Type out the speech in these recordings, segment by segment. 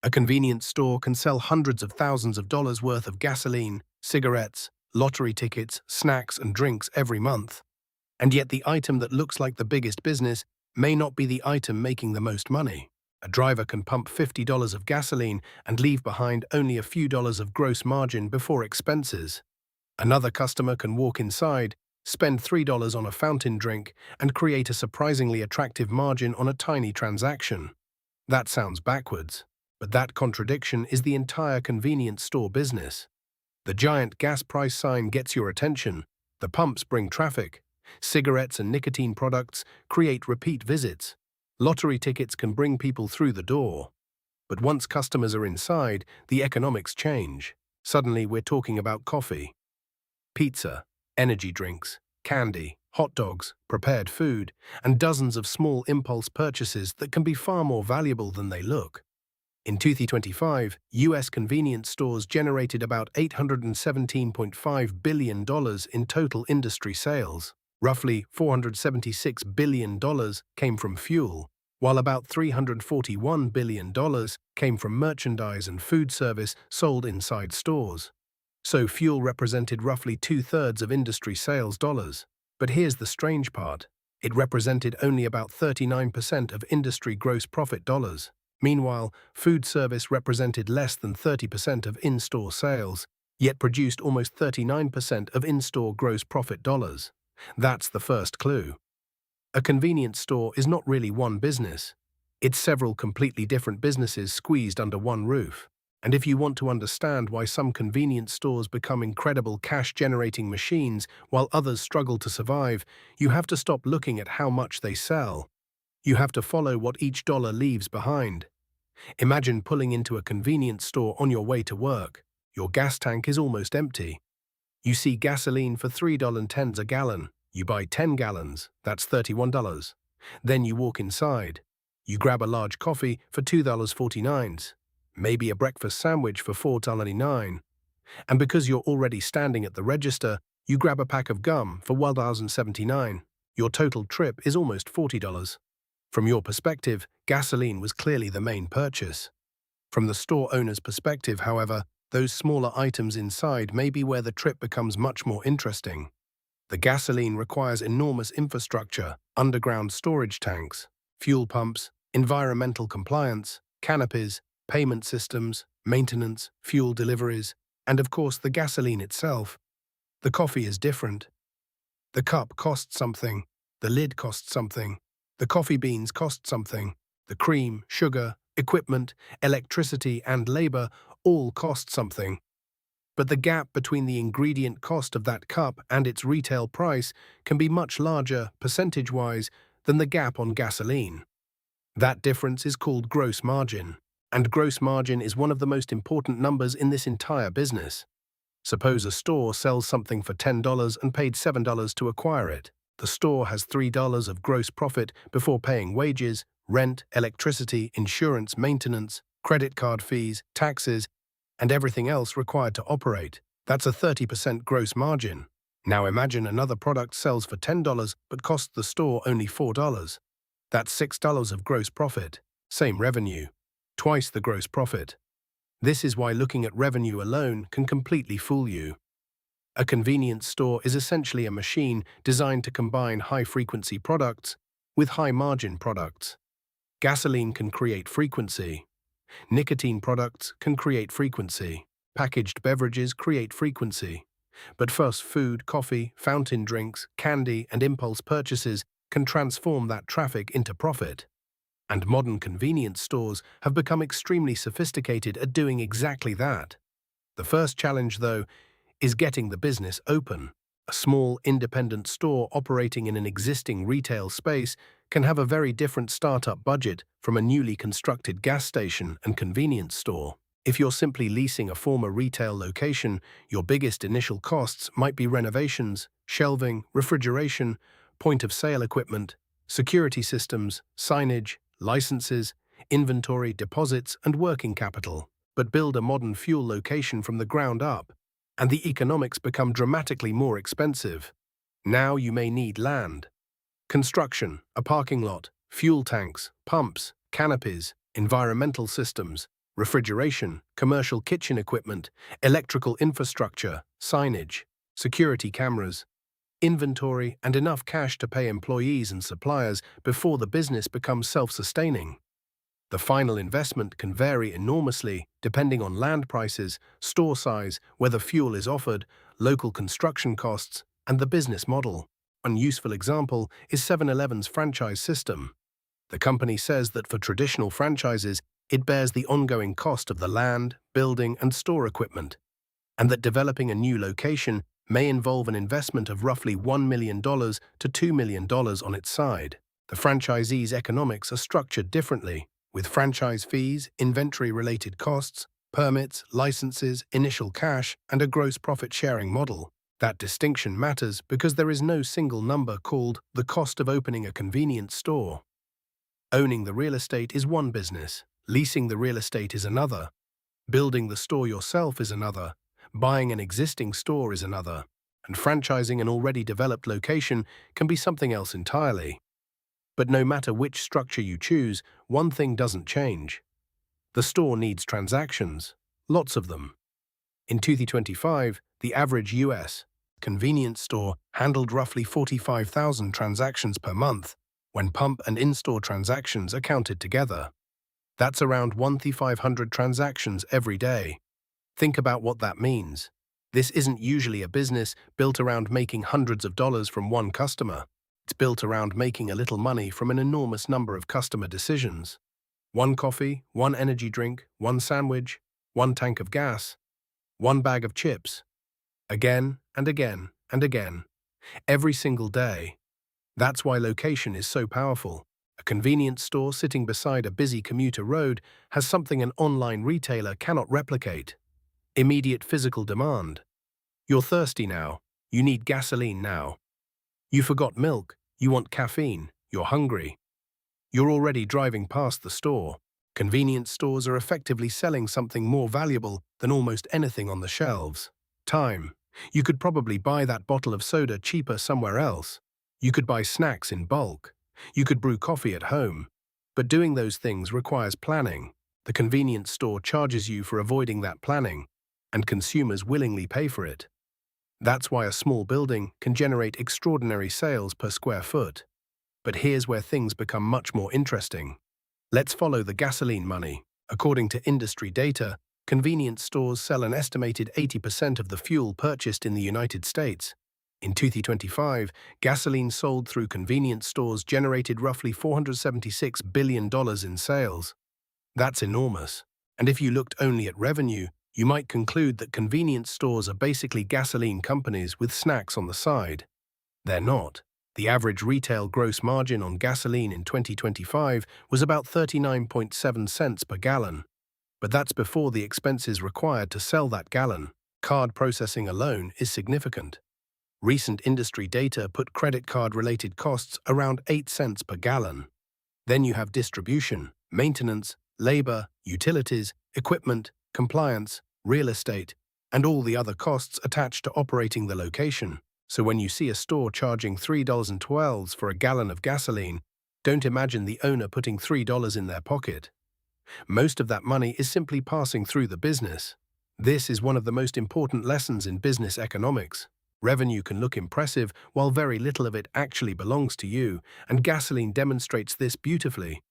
A convenience store can sell hundreds of thousands of dollars worth of gasoline, cigarettes, lottery tickets, snacks, and drinks every month. And yet the item that looks like the biggest business may not be the item making the most money. A driver can pump $50 of gasoline and leave behind only a few dollars of gross margin before expenses. Another customer can walk inside, spend $3 on a fountain drink, and create a surprisingly attractive margin on a tiny transaction. That sounds backwards, but that contradiction is the entire convenience store business. The giant gas price sign gets your attention, the pumps bring traffic, cigarettes and nicotine products create repeat visits, lottery tickets can bring people through the door. But once customers are inside, the economics change. Suddenly we're talking about coffee, pizza, energy drinks, candy, hot dogs, prepared food, and dozens of small impulse purchases that can be far more valuable than they look. In 2025, U.S. convenience stores generated about $817.5 billion in total industry sales. Roughly $476 billion came from fuel, while about $341 billion came from merchandise and food service sold inside stores. So fuel represented roughly two-thirds of industry sales dollars. But here's the strange part. It represented only about 39% of industry gross profit dollars. Meanwhile, food service represented less than 30% of in-store sales, yet produced almost 39% of in-store gross profit dollars. That's the first clue. A convenience store is not really one business. It's several completely different businesses squeezed under one roof. And if you want to understand why some convenience stores become incredible cash-generating machines while others struggle to survive, you have to stop looking at how much they sell. You have to follow what each dollar leaves behind. Imagine pulling into a convenience store on your way to work. Your gas tank is almost empty. You see gasoline for $3.10 a gallon. You buy 10 gallons, that's $31. Then you walk inside. You grab a large coffee for $2.49, maybe a breakfast sandwich for $4.99. And because you're already standing at the register, you grab a pack of gum for $1.79. Your total trip is almost $40. From your perspective, gasoline was clearly the main purchase. From the store owner's perspective, however, those smaller items inside may be where the trip becomes much more interesting. The gasoline requires enormous infrastructure, underground storage tanks, fuel pumps, environmental compliance, canopies, payment systems, maintenance, fuel deliveries, and of course the gasoline itself. The coffee is different. The cup costs something, the lid costs something, the coffee beans cost something, the cream, sugar, equipment, electricity, and labor all cost something. But the gap between the ingredient cost of that cup and its retail price can be much larger, percentage-wise, than the gap on gasoline. That difference is called gross margin, and gross margin is one of the most important numbers in this entire business. Suppose a store sells something for $10 and paid $7 to acquire it. The store has $3 of gross profit before paying wages, rent, electricity, insurance, maintenance, credit card fees, taxes, and everything else required to operate. That's a 30% gross margin. Now imagine another product sells for $10 but costs the store only $4. That's $6 of gross profit. Same revenue. Twice the gross profit. This is why looking at revenue alone can completely fool you. A convenience store is essentially a machine designed to combine high-frequency products with high-margin products. Gasoline can create frequency. Nicotine products can create frequency. Packaged beverages create frequency. But fast food, coffee, fountain drinks, candy, and impulse purchases can transform that traffic into profit. And modern convenience stores have become extremely sophisticated at doing exactly that. The first challenge, though, is getting the business open. A small, independent store operating in an existing retail space can have a very different startup budget from a newly constructed gas station and convenience store. If you're simply leasing a former retail location, your biggest initial costs might be renovations, shelving, refrigeration, point-of-sale equipment, security systems, signage, licenses, inventory, deposits, and working capital. But build a modern fuel location from the ground up, and the economics become dramatically more expensive. Now you may need land, construction, a parking lot, fuel tanks, pumps, canopies, environmental systems, refrigeration, commercial kitchen equipment, electrical infrastructure, signage, security cameras, inventory, and enough cash to pay employees and suppliers before the business becomes self-sustaining. The final investment can vary enormously depending on land prices, store size, whether fuel is offered, local construction costs, and the business model. One useful example is 7-Eleven's franchise system. The company says that for traditional franchises, it bears the ongoing cost of the land, building, and store equipment, and that developing a new location may involve an investment of roughly $1 million to $2 million on its side. The franchisee's economics are structured differently, with franchise fees, inventory-related costs, permits, licenses, initial cash, and a gross profit-sharing model. That distinction matters because there is no single number called the cost of opening a convenience store. Owning the real estate is one business, leasing the real estate is another, building the store yourself is another, buying an existing store is another, and franchising an already developed location can be something else entirely. But no matter which structure you choose, one thing doesn't change. The store needs transactions, lots of them. In 2025, the average US convenience store handled roughly 45,000 transactions per month, when pump and in-store transactions are counted together. That's around 1,500 transactions every day. Think about what that means. This isn't usually a business built around making hundreds of dollars from one customer. It's built around making a little money from an enormous number of customer decisions. One coffee, one energy drink, one sandwich, one tank of gas, one bag of chips. Again and again and again. Every single day. That's why location is so powerful. A convenience store sitting beside a busy commuter road has something an online retailer cannot replicate. Immediate physical demand. You're thirsty now. You need gasoline now. You forgot milk. You want caffeine. You're hungry. You're already driving past the store. Convenience stores are effectively selling something more valuable than almost anything on the shelves. Time. You could probably buy that bottle of soda cheaper somewhere else. You could buy snacks in bulk. You could brew coffee at home. But doing those things requires planning. The convenience store charges you for avoiding that planning, and consumers willingly pay for it. That's why a small building can generate extraordinary sales per square foot. But here's where things become much more interesting. Let's follow the gasoline money. According to industry data, convenience stores sell an estimated 80% of the fuel purchased in the United States. In 2025, gasoline sold through convenience stores generated roughly $476 billion in sales. That's enormous. And if you looked only at revenue, you might conclude that convenience stores are basically gasoline companies with snacks on the side. They're not. The average retail gross margin on gasoline in 2025 was about 39.7 cents per gallon. But that's before the expenses required to sell that gallon. Card processing alone is significant. Recent industry data put credit card-related costs around 8 cents per gallon. Then you have distribution, maintenance, labor, utilities, equipment, compliance, real estate, and all the other costs attached to operating the location. So when you see a store charging $3.12 for a gallon of gasoline, don't imagine the owner putting $3 in their pocket. Most of that money is simply passing through the business. This is one of the most important lessons in business economics. Revenue can look impressive while very little of it actually belongs to you, and gasoline demonstrates this beautifully.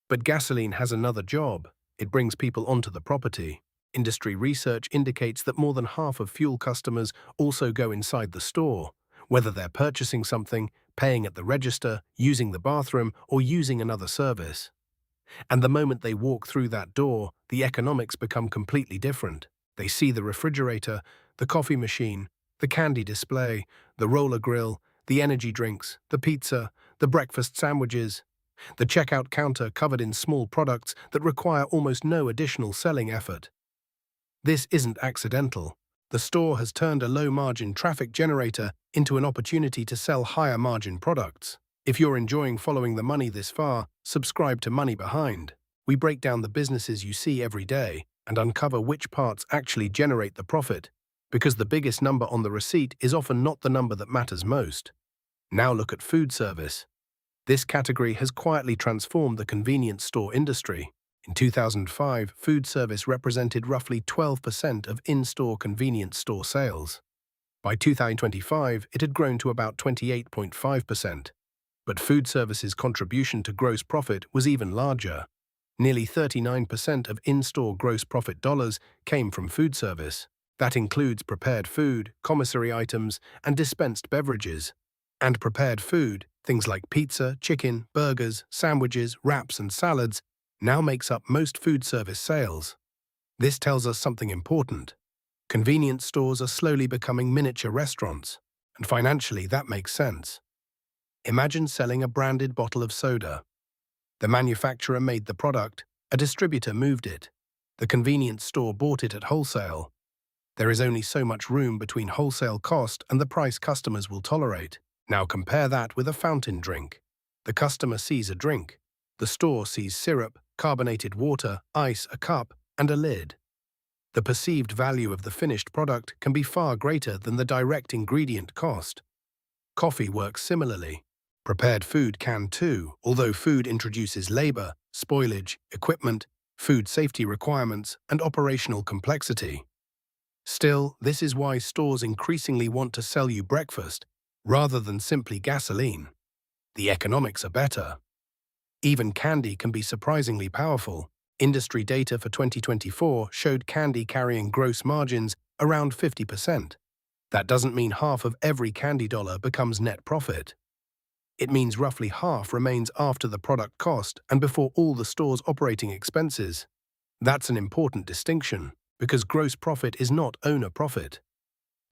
But gasoline has another job. It brings people onto the property. Industry research indicates that more than half of fuel customers also go inside the store, whether they're purchasing something, paying at the register, using the bathroom, or using another service. And the moment they walk through that door, the economics become completely different. They see the refrigerator, the coffee machine, the candy display, the roller grill, the energy drinks, the pizza, the breakfast sandwiches, the checkout counter covered in small products that require almost no additional selling effort. This isn't accidental. The store has turned a low-margin traffic generator into an opportunity to sell higher-margin products. If you're enjoying following the money this far, subscribe to Money Behind. We break down the businesses you see every day and uncover which parts actually generate the profit, because the biggest number on the receipt is often not the number that matters most. Now look at food service. This category has quietly transformed the convenience store industry. In 2005, food service represented roughly 12% of in-store convenience store sales. By 2025, it had grown to about 28.5%. But food service's contribution to gross profit was even larger. Nearly 39% of in-store gross profit dollars came from food service. That includes prepared food, commissary items, and dispensed beverages. And prepared food, things like pizza, chicken, burgers, sandwiches, wraps, and salads, now makes up most food service sales. This tells us something important. Convenience stores are slowly becoming miniature restaurants, and financially that makes sense. Imagine selling a branded bottle of soda. The manufacturer made the product, a distributor moved it. The convenience store bought it at wholesale. There is only so much room between wholesale cost and the price customers will tolerate. Now compare that with a fountain drink. The customer sees a drink. The store sees syrup, carbonated water, ice, a cup, and a lid. The perceived value of the finished product can be far greater than the direct ingredient cost. Coffee works similarly. Prepared food can too, although food introduces labor, spoilage, equipment, food safety requirements, and operational complexity. Still, this is why stores increasingly want to sell you breakfast, rather than simply gasoline. The economics are better. Even candy can be surprisingly powerful. Industry data for 2024 showed candy carrying gross margins around 50%. That doesn't mean half of every candy dollar becomes net profit. It means roughly half remains after the product cost and before all the store's operating expenses. That's an important distinction, because gross profit is not owner profit.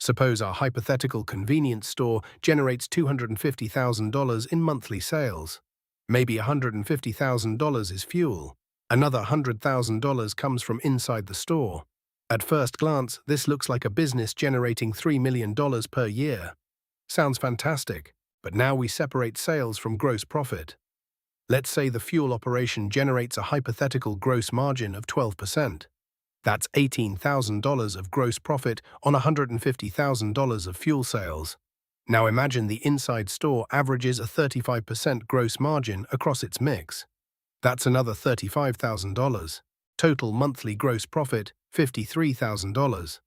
Suppose our hypothetical convenience store generates $250,000 in monthly sales. Maybe $150,000 is fuel. Another $100,000 comes from inside the store. At first glance, this looks like a business generating $3 million per year. Sounds fantastic, but now we separate sales from gross profit. Let's say the fuel operation generates a hypothetical gross margin of 12%. That's $18,000 of gross profit on $150,000 of fuel sales. Now imagine the inside store averages a 35% gross margin across its mix. That's another $35,000. Total monthly gross profit, $53,000.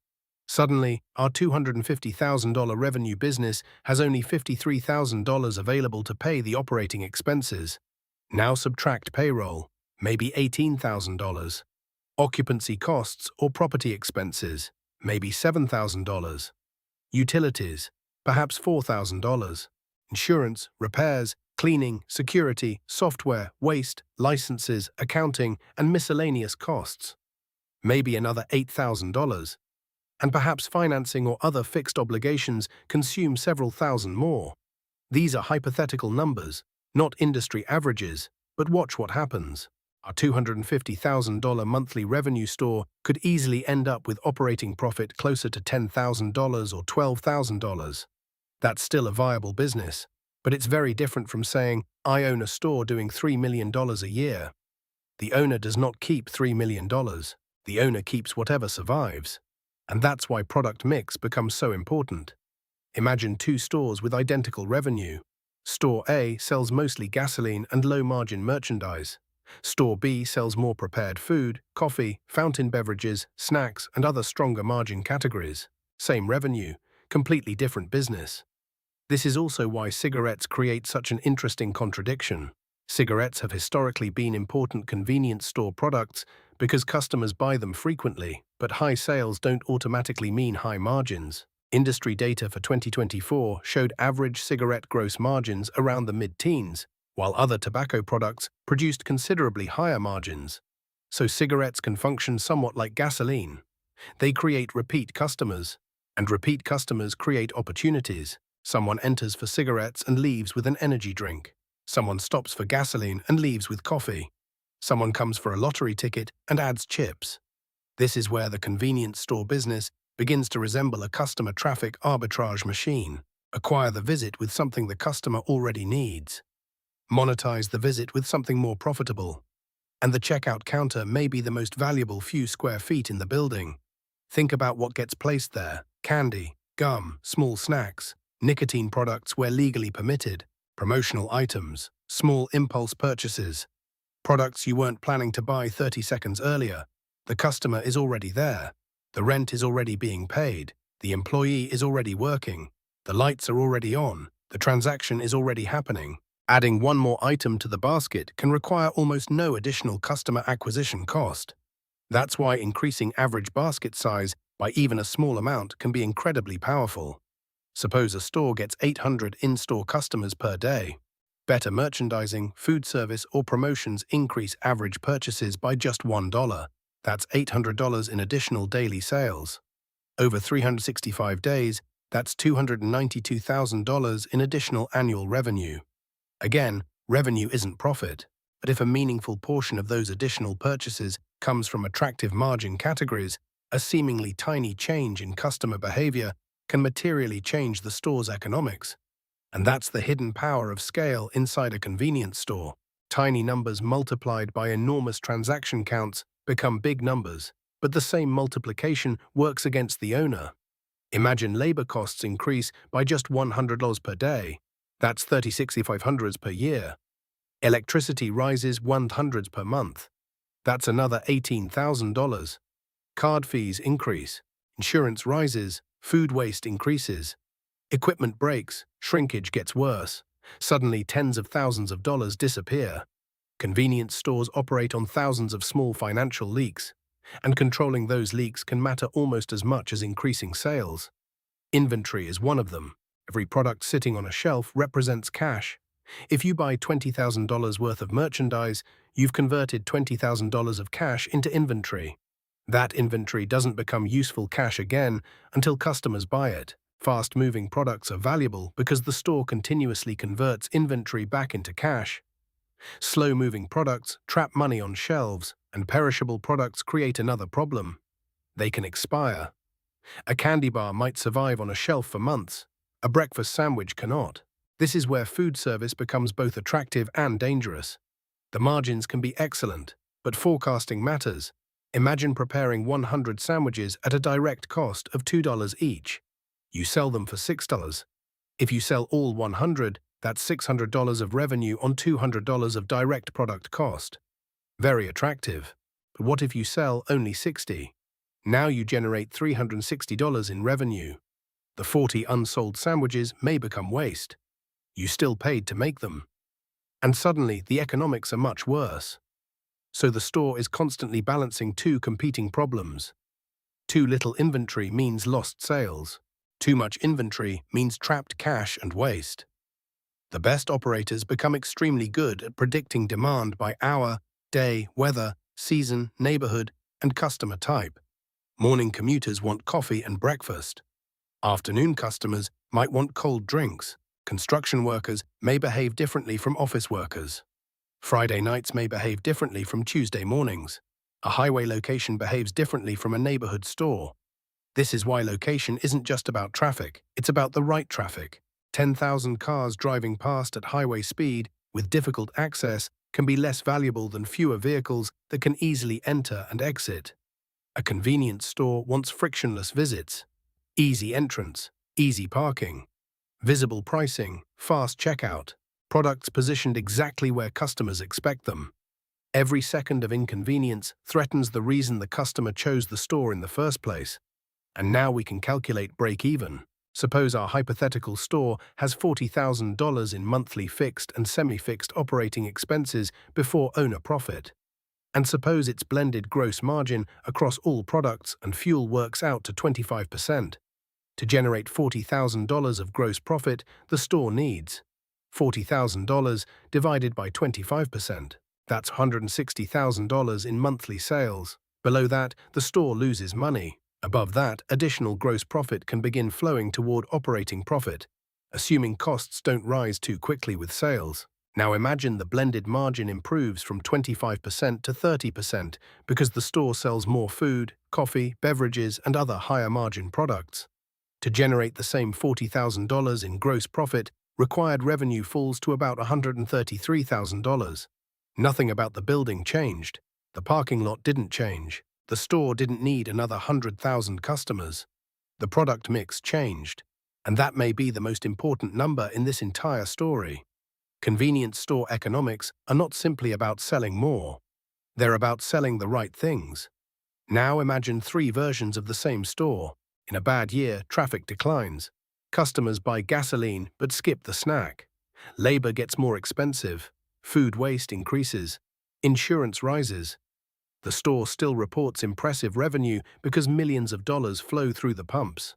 Suddenly, our $250,000 revenue business has only $53,000 available to pay the operating expenses. Now subtract payroll, maybe $18,000. Occupancy costs or property expenses, maybe $7,000. Utilities, perhaps $4,000. Insurance, repairs, cleaning, security, software, waste, licenses, accounting, and miscellaneous costs. Maybe another $8,000. And perhaps financing or other fixed obligations consume several thousand more. These are hypothetical numbers, not industry averages, but watch what happens. Our $250,000 monthly revenue store could easily end up with operating profit closer to $10,000 or $12,000. That's still a viable business, but it's very different from saying, I own a store doing $3 million a year. The owner does not keep $3 million. The owner keeps whatever survives. And that's why product mix becomes so important. Imagine two stores with identical revenue. Store A sells mostly gasoline and low-margin merchandise. Store B sells more prepared food, coffee, fountain beverages, snacks, and other stronger margin categories. Same revenue, completely different business. This is also why cigarettes create such an interesting contradiction. Cigarettes have historically been important convenience store products because customers buy them frequently, but high sales don't automatically mean high margins. Industry data for 2024 showed average cigarette gross margins around the mid-teens, while other tobacco products produced considerably higher margins. So cigarettes can function somewhat like gasoline. They create repeat customers, and repeat customers create opportunities. Someone enters for cigarettes and leaves with an energy drink. Someone stops for gasoline and leaves with coffee. Someone comes for a lottery ticket and adds chips. This is where the convenience store business begins to resemble a customer traffic arbitrage machine. Acquire the visit with something the customer already needs. Monetize the visit with something more profitable. And the checkout counter may be the most valuable few square feet in the building. Think about what gets placed there: candy, gum, small snacks, nicotine products where legally permitted, promotional items, small impulse purchases. Products you weren't planning to buy 30 seconds earlier. The customer is already there. The rent is already being paid. The employee is already working. The lights are already on. The transaction is already happening. Adding one more item to the basket can require almost no additional customer acquisition cost. That's why increasing average basket size by even a small amount can be incredibly powerful. Suppose a store gets 800 in-store customers per day. Better merchandising, food service, or promotions increase average purchases by just $1. That's $800 in additional daily sales. Over 365 days, that's $292,000 in additional annual revenue. Again, revenue isn't profit, but if a meaningful portion of those additional purchases comes from attractive margin categories, a seemingly tiny change in customer behavior can materially change the store's economics. And that's the hidden power of scale inside a convenience store. Tiny numbers multiplied by enormous transaction counts become big numbers, but the same multiplication works against the owner. Imagine labor costs increase by just $100 per day. That's $3,600 per year. Electricity rises $100 per month. That's another $18,000. Card fees increase. Insurance rises. Food waste increases. Equipment breaks. Shrinkage gets worse. Suddenly, tens of thousands of dollars disappear. Convenience stores operate on thousands of small financial leaks, and controlling those leaks can matter almost as much as increasing sales. Inventory is one of them. Every product sitting on a shelf represents cash. If you buy $20,000 worth of merchandise, you've converted $20,000 of cash into inventory. That inventory doesn't become useful cash again until customers buy it. Fast-moving products are valuable because the store continuously converts inventory back into cash. Slow-moving products trap money on shelves, and perishable products create another problem. They can expire. A candy bar might survive on a shelf for months. A breakfast sandwich cannot. This is where food service becomes both attractive and dangerous. The margins can be excellent, but forecasting matters. Imagine preparing 100 sandwiches at a direct cost of $2 each. You sell them for $6. If you sell all 100, that's $600 of revenue on $200 of direct product cost. Very attractive. But what if you sell only 60? Now you generate $360 in revenue. The 40 unsold sandwiches may become waste. You still paid to make them. And suddenly, the economics are much worse. So the store is constantly balancing two competing problems. Too little inventory means lost sales. Too much inventory means trapped cash and waste. The best operators become extremely good at predicting demand by hour, day, weather, season, neighborhood, and customer type. Morning commuters want coffee and breakfast. Afternoon customers might want cold drinks. Construction workers may behave differently from office workers. Friday nights may behave differently from Tuesday mornings. A highway location behaves differently from a neighborhood store. This is why location isn't just about traffic, it's about the right traffic. 10,000 cars driving past at highway speed with difficult access can be less valuable than fewer vehicles that can easily enter and exit. A convenience store wants frictionless visits, easy entrance, easy parking, visible pricing, fast checkout, products positioned exactly where customers expect them. Every second of inconvenience threatens the reason the customer chose the store in the first place. And now we can calculate break-even. Suppose our hypothetical store has $40,000 in monthly fixed and semi-fixed operating expenses before owner profit. And suppose its blended gross margin across all products and fuel works out to 25%. To generate $40,000 of gross profit, the store needs $40,000 divided by 25%. That's $160,000 in monthly sales. Below that, the store loses money. Above that, additional gross profit can begin flowing toward operating profit, assuming costs don't rise too quickly with sales. Now imagine the blended margin improves from 25% to 30% because the store sells more food, coffee, beverages, and other higher margin products. To generate the same $40,000 in gross profit, required revenue falls to about $133,000. Nothing about the building changed. The parking lot didn't change. The store didn't need another 100,000 customers. The product mix changed, and that may be the most important number in this entire story. Convenience store economics are not simply about selling more. They're about selling the right things. Now imagine three versions of the same store. In a bad year, traffic declines. Customers buy gasoline but skip the snack. Labor gets more expensive. Food waste increases. Insurance rises. The store still reports impressive revenue because millions of dollars flow through the pumps.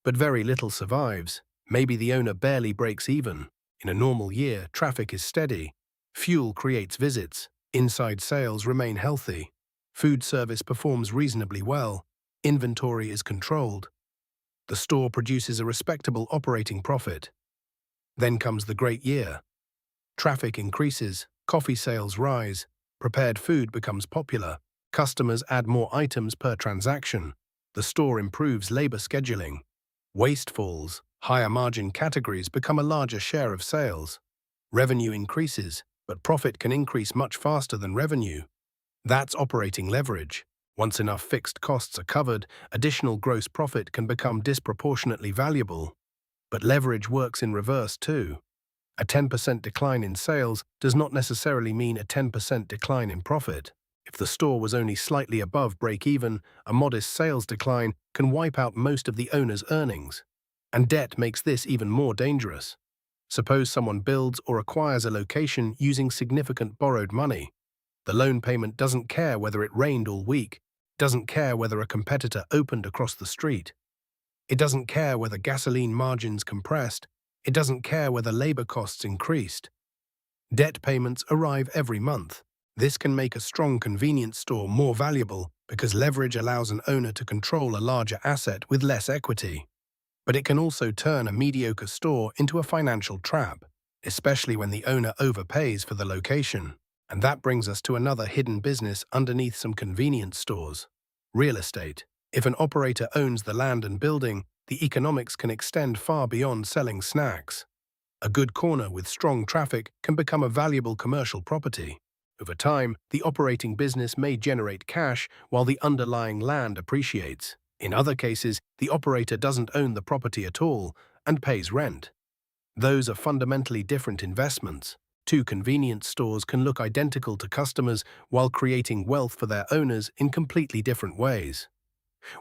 But very little survives. Maybe the owner barely breaks even. In a normal year, traffic is steady. Fuel creates visits. Inside sales remain healthy. Food service performs reasonably well. Inventory is controlled. The store produces a respectable operating profit. Then comes the great year. Traffic increases, coffee sales rise, prepared food becomes popular, customers add more items per transaction, the store improves labor scheduling, waste falls, higher margin categories become a larger share of sales. Revenue increases, but profit can increase much faster than revenue. That's operating leverage. Once enough fixed costs are covered, additional gross profit can become disproportionately valuable. But leverage works in reverse too. A 10% decline in sales does not necessarily mean a 10% decline in profit. If the store was only slightly above break-even, a modest sales decline can wipe out most of the owner's earnings. And debt makes this even more dangerous. Suppose someone builds or acquires a location using significant borrowed money. The loan payment doesn't care whether it rained all week, doesn't care whether a competitor opened across the street. It doesn't care whether gasoline margins compressed. It doesn't care whether labor costs increased. Debt payments arrive every month. This can make a strong convenience store more valuable because leverage allows an owner to control a larger asset with less equity. But it can also turn a mediocre store into a financial trap, especially when the owner overpays for the location. And that brings us to another hidden business underneath some convenience stores: real estate. If an operator owns the land and building, the economics can extend far beyond selling snacks. A good corner with strong traffic can become a valuable commercial property. Over time, the operating business may generate cash while the underlying land appreciates. In other cases, the operator doesn't own the property at all and pays rent. Those are fundamentally different investments. Two convenience stores can look identical to customers while creating wealth for their owners in completely different ways.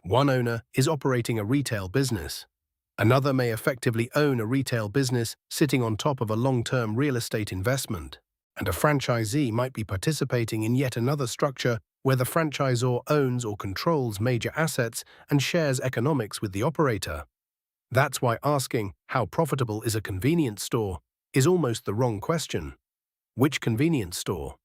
One owner is operating a retail business. Another may effectively own a retail business sitting on top of a long-term real estate investment. And a franchisee might be participating in yet another structure where the franchisor owns or controls major assets and shares economics with the operator. That's why asking, how profitable is a convenience store, is almost the wrong question. Which convenience store?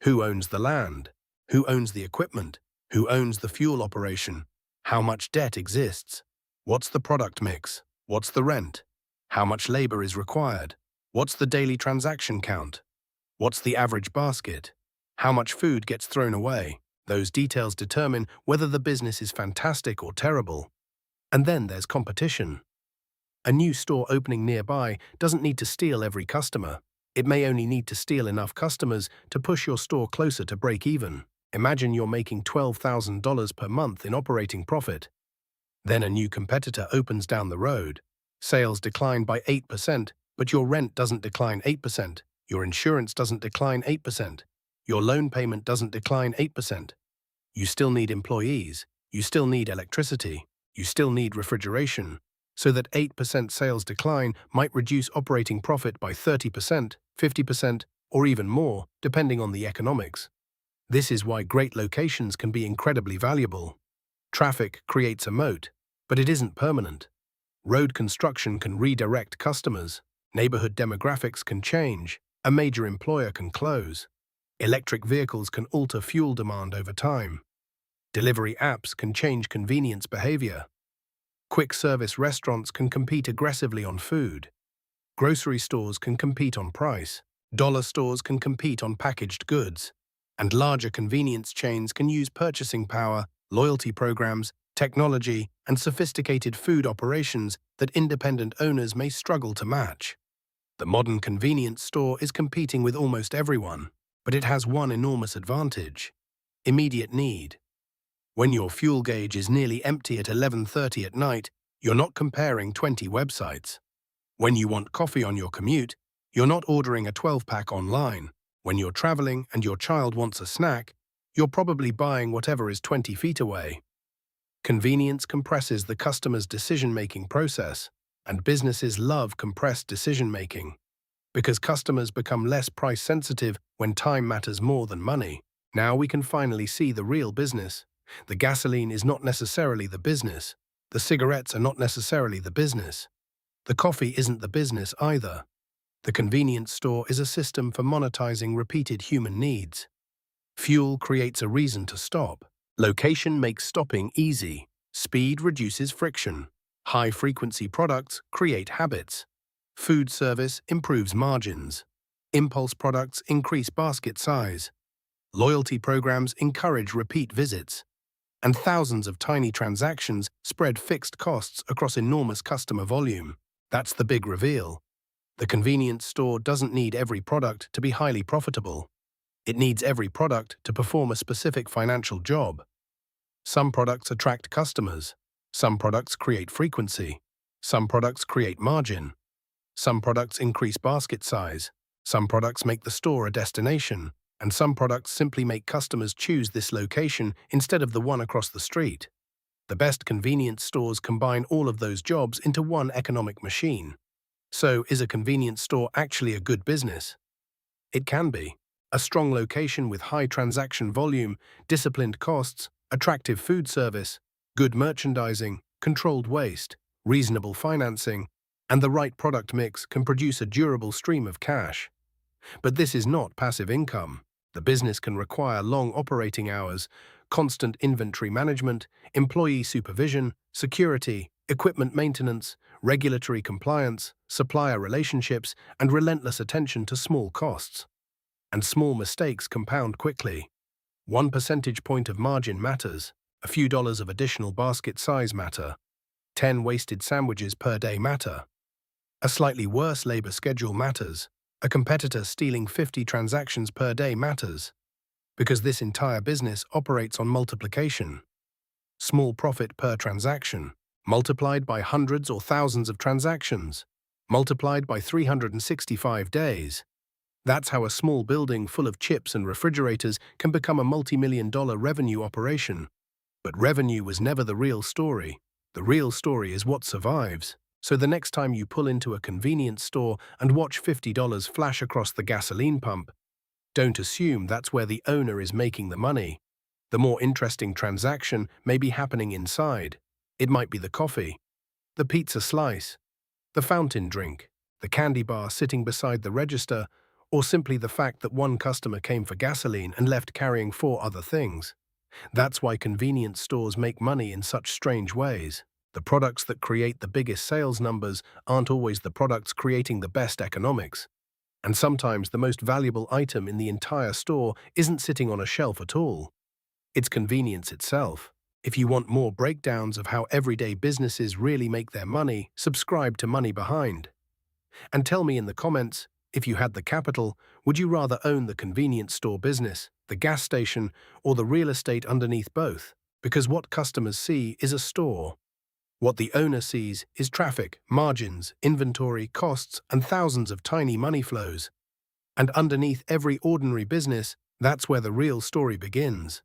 Who owns the land? Who owns the equipment? Who owns the fuel operation? How much debt exists? What's the product mix? What's the rent? How much labor is required? What's the daily transaction count? What's the average basket? How much food gets thrown away? Those details determine whether the business is fantastic or terrible. And then there's competition. A new store opening nearby doesn't need to steal every customer. It may only need to steal enough customers to push your store closer to break even. Imagine you're making $12,000 per month in operating profit. Then a new competitor opens down the road. Sales decline by 8%, but your rent doesn't decline 8%. Your insurance doesn't decline 8%. Your loan payment doesn't decline 8%. You still need employees. You still need electricity. You still need refrigeration. So that 8% sales decline might reduce operating profit by 30%, 50%, or even more, depending on the economics. This is why great locations can be incredibly valuable. Traffic creates a moat, but it isn't permanent. Road construction can redirect customers. Neighborhood demographics can change. A major employer can close. Electric vehicles can alter fuel demand over time. Delivery apps can change convenience behavior. Quick-service restaurants can compete aggressively on food. Grocery stores can compete on price. Dollar stores can compete on packaged goods. And larger convenience chains can use purchasing power, loyalty programs, technology, and sophisticated food operations that independent owners may struggle to match. The modern convenience store is competing with almost everyone, but it has one enormous advantage: immediate need. When your fuel gauge is nearly empty at 11:30 at night, you're not comparing 20 websites. When you want coffee on your commute, You're not ordering a 12-pack online. When you're traveling and your child wants a snack, you're probably buying whatever is 20 feet away. Convenience compresses the customer's decision-making process, and businesses love compressed decision-making because customers become less price-sensitive when time matters more than money. Now we can finally see the real business. The gasoline is not necessarily the business. The cigarettes are not necessarily the business. The coffee isn't the business either. The convenience store is a system for monetizing repeated human needs. Fuel creates a reason to stop. Location makes stopping easy. Speed reduces friction. High-frequency products create habits. Food service improves margins. Impulse products increase basket size. Loyalty programs encourage repeat visits. And thousands of tiny transactions spread fixed costs across enormous customer volume. That's the big reveal. The convenience store doesn't need every product to be highly profitable. It needs every product to perform a specific financial job. Some products attract customers. Some products create frequency. Some products create margin. Some products increase basket size. Some products make the store a destination. And some products simply make customers choose this location instead of the one across the street. The best convenience stores combine all of those jobs into one economic machine. So, is a convenience store actually a good business? It can be. A strong location with high transaction volume, disciplined costs, attractive food service, good merchandising, controlled waste, reasonable financing, and the right product mix can produce a durable stream of cash. But this is not passive income. The business can require long operating hours, constant inventory management, employee supervision, security, equipment maintenance, regulatory compliance, supplier relationships, and relentless attention to small costs. And small mistakes compound quickly. 1 percentage point of margin matters. A few dollars of additional basket size matter. 10 wasted sandwiches per day matter. A slightly worse labor schedule matters. A competitor stealing 50 transactions per day matters. Because this entire business operates on multiplication. Small profit per transaction, multiplied by hundreds or thousands of transactions, multiplied by 365 days. That's how a small building full of chips and refrigerators can become a multi-million-dollar revenue operation. But revenue was never the real story. The real story is what survives. So the next time you pull into a convenience store and watch $50 flash across the gasoline pump, don't assume that's where the owner is making the money. The more interesting transaction may be happening inside. It might be the coffee, the pizza slice, the fountain drink, the candy bar sitting beside the register, or simply the fact that one customer came for gasoline and left carrying 4 other things. That's why convenience stores make money in such strange ways. The products that create the biggest sales numbers aren't always the products creating the best economics. And sometimes the most valuable item in the entire store isn't sitting on a shelf at all. It's convenience itself. If you want more breakdowns of how everyday businesses really make their money, subscribe to Money Behind. And tell me in the comments, if you had the capital, would you rather own the convenience store business, the gas station, or the real estate underneath both? Because what customers see is a store. What the owner sees is traffic, margins, inventory, costs, and thousands of tiny money flows. And underneath every ordinary business, that's where the real story begins.